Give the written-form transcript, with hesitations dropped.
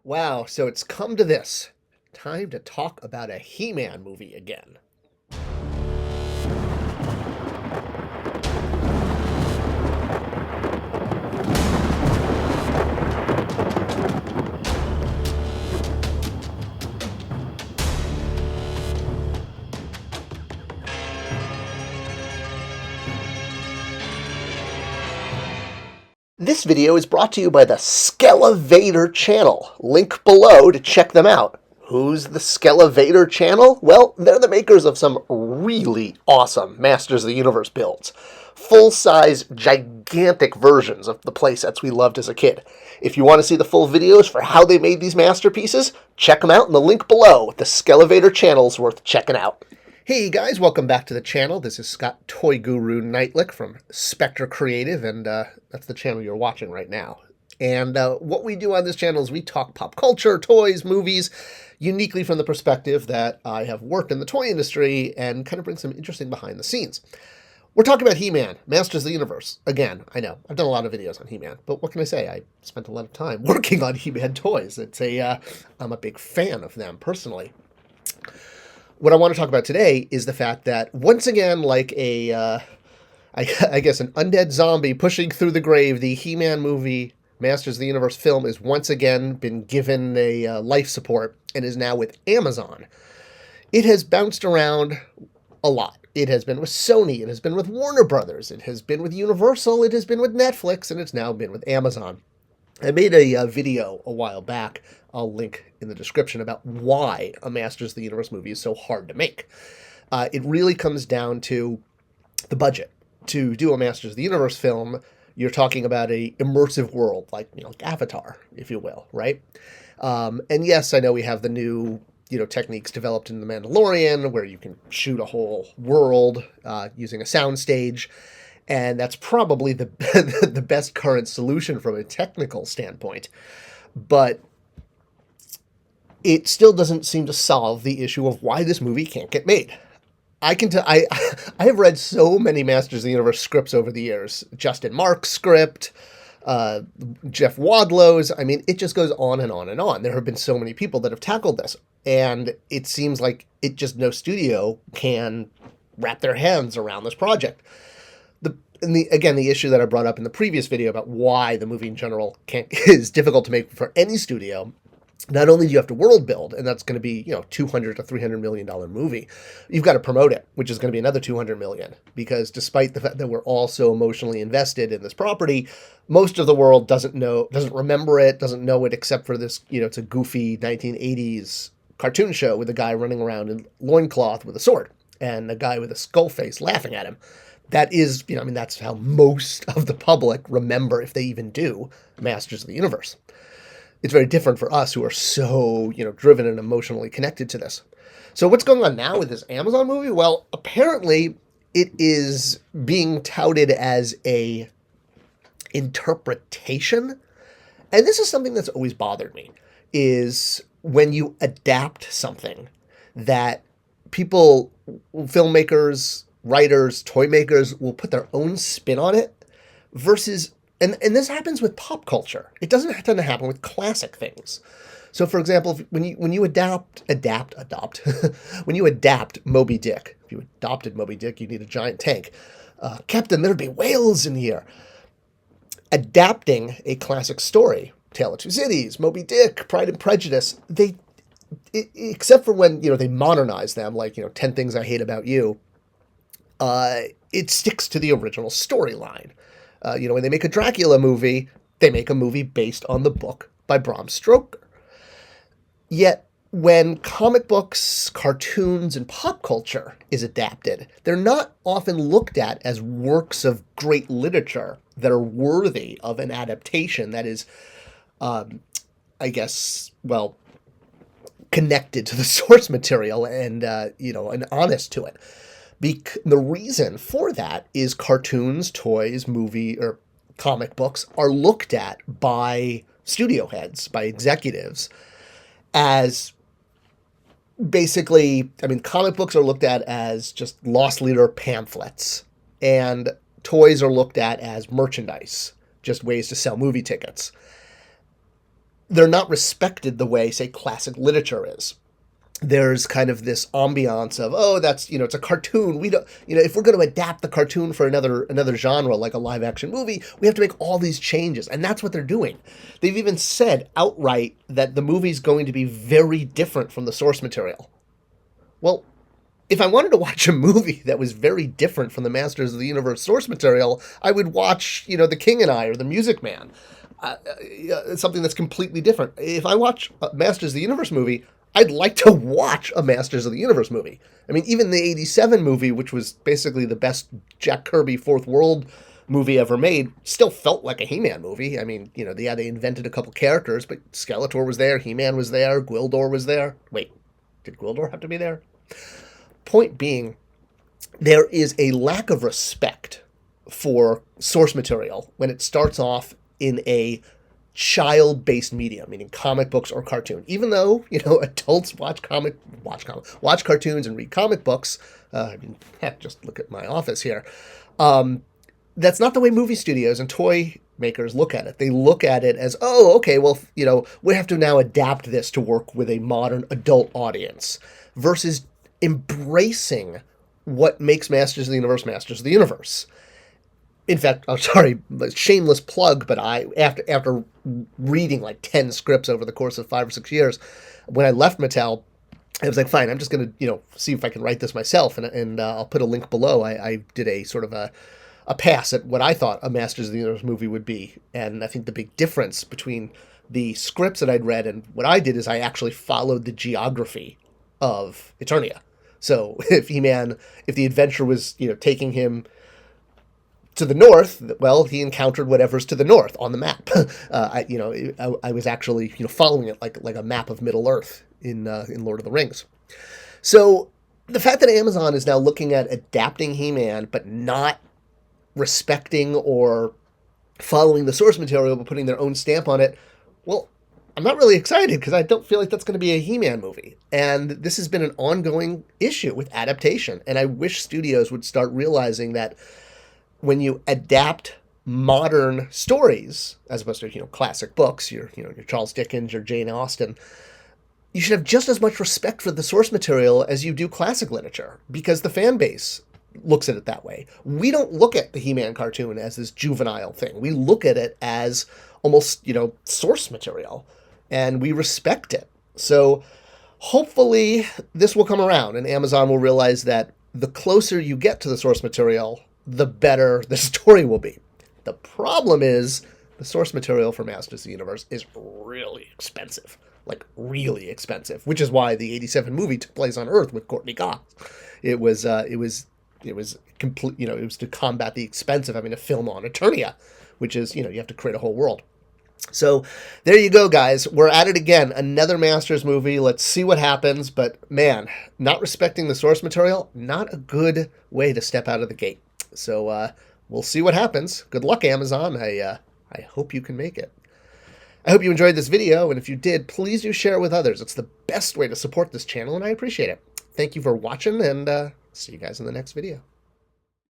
Wow, so it's come to this. Time to talk about a He-Man movie again. This video is brought to you by the Skelevator channel. Link below to check them out. Who's the Skelevator channel? Well, they're the makers of some really awesome Masters of the Universe builds. Full-size, gigantic versions of the playsets we loved as a kid. If you want to see the full videos for how they made these masterpieces, check them out in the link below. The Skelevator channel's worth checking out. Hey guys, welcome back to the channel. This is Scott Toy Guru Neitlich from Spector Creative, and that's the channel you're watching right now. And what we do on this channel is we talk pop culture, toys, movies, uniquely from the perspective that I have worked in the toy industry and kind of bring some interesting behind the scenes. We're talking about He-Man, Masters of the Universe. Again, I know, I've done a lot of videos on He-Man, but what can I say? I spent a lot of time working on He-Man toys. I'm a big fan of them personally. What I want to talk about today is the fact that, once again, like I guess an undead zombie pushing through the grave, the He-Man movie, Masters of the Universe film, is once again been given a life support and is now with Amazon. It has bounced around a lot. It has been with Sony, it has been with Warner Brothers, it has been with Universal, it has been with Netflix, and it's now been with Amazon. I made a video a while back, I'll link in the description, about why a Masters of the Universe movie is so hard to make. It really comes down to the budget. To do a Masters of the Universe film, you're talking about a immersive world, like Avatar, if you will, right? And yes, I know we have the new techniques developed in The Mandalorian, where you can shoot a whole world using a soundstage. And that's probably the the best current solution from a technical standpoint. But it still doesn't seem to solve the issue of why this movie can't get made. I have read so many Masters of the Universe scripts over the years. Justin Mark's script, Jeff Wadlow's. I mean, it just goes on and on and on. There have been so many people that have tackled this. And it seems like no studio can wrap their hands around this project. The issue that I brought up in the previous video about why the movie in general is difficult to make for any studio. Not only do you have to world build, and that's going to be, $200 to $300 million movie, you've got to promote it, which is going to be another $200 million. Because despite the fact that we're all so emotionally invested in this property, most of the world doesn't remember it, doesn't know it, except for this, it's a goofy 1980s cartoon show with a guy running around in loincloth with a sword, and a guy with a skull face laughing at him. That is, that's how most of the public remember, if they even do, Masters of the Universe. It's very different for us who are so, driven and emotionally connected to this. So what's going on now with this Amazon movie? Well, apparently it is being touted as a interpretation. And this is something that's always bothered me, is when you adapt something that people, filmmakers, writers, toy makers will put their own spin on it versus, and this happens with pop culture. It doesn't tend to happen with classic things. So, for example, when you adapt, when you adapt Moby Dick, if you adopted Moby Dick, you need a giant tank. Captain, there'd be whales in here. Adapting a classic story, Tale of Two Cities, Moby Dick, Pride and Prejudice, except for when they modernize them, like 10 Things I Hate About You. It sticks to the original storyline. When they make a Dracula movie, they make a movie based on the book by Bram Stoker. Yet, when comic books, cartoons, and pop culture is adapted, they're not often looked at as works of great literature that are worthy of an adaptation that is, connected to the source material and, and honest to it. The reason for that is cartoons, toys, or comic books are looked at by studio heads, by executives, as basically, comic books are looked at as just loss leader pamphlets, and toys are looked at as merchandise, just ways to sell movie tickets. they're not respected the way, say, classic literature is. There's kind of this ambiance of, oh, that's, it's a cartoon. We don't, if we're going to adapt the cartoon for another genre, like a live action movie, we have to make all these changes. And that's what they're doing. They've even said outright that the movie's going to be very different from the source material. Well, if I wanted to watch a movie that was very different from the Masters of the Universe source material, I would watch, The King and I or The Music Man. Something that's completely different. If I watch a Masters of the Universe movie, I'd like to watch a Masters of the Universe movie. I mean, even the 87 movie, which was basically the best Jack Kirby Fourth World movie ever made, still felt like a He-Man movie. I mean, they invented a couple characters, but Skeletor was there, He-Man was there, Gwildor was there. Wait, did Gwildor have to be there? Point being, there is a lack of respect for source material when it starts off in a child-based media, meaning comic books or cartoon. Even though, adults watch cartoons and read comic books, heck, just look at my office here. That's not the way movie studios and toy makers look at it. They look at it as, oh, okay, well, we have to now adapt this to work with a modern adult audience, versus embracing what makes Masters of the Universe. In fact, I'm sorry, shameless plug, but after reading like 10 scripts over the course of 5 or 6 years, when I left Mattel, I was like, fine, I'm just going to, see if I can write this myself, and I'll put a link below. I did a sort of a pass at what I thought a Masters of the Universe movie would be, and I think the big difference between the scripts that I'd read and what I did is I actually followed the geography of Eternia. So if the adventure was, taking him to the north, well, he encountered whatever's to the north on the map. I was actually, following it like a map of Middle Earth in Lord of the Rings. So the fact that Amazon is now looking at adapting He-Man, but not respecting or following the source material, but putting their own stamp on it, well, I'm not really excited because I don't feel like that's going to be a He-Man movie. And this has been an ongoing issue with adaptation. And I wish studios would start realizing that when you adapt modern stories, as opposed to, classic books, your Charles Dickens, your Jane Austen, you should have just as much respect for the source material as you do classic literature, because the fan base looks at it that way. We don't look at the He-Man cartoon as this juvenile thing. We look at it as almost, source material, and we respect it. So hopefully this will come around and Amazon will realize that the closer you get to the source material, the better the story will be. The problem is the source material for Masters of the Universe is really expensive, like really expensive, which is why the 87 movie took place on Earth with Courtney Cox. It was complete, it was to combat the expense of having to film on Eternia, which is, you have to create a whole world. So there you go, guys. We're at it again. Another Masters movie. Let's see what happens. But man, not respecting the source material, not a good way to step out of the gate. So we'll see what happens. Good luck, Amazon. I hope you can make it. I hope you enjoyed this video, and if you did, please do share it with others. It's the best way to support this channel, and I appreciate it. Thank you for watching, and see you guys in the next video.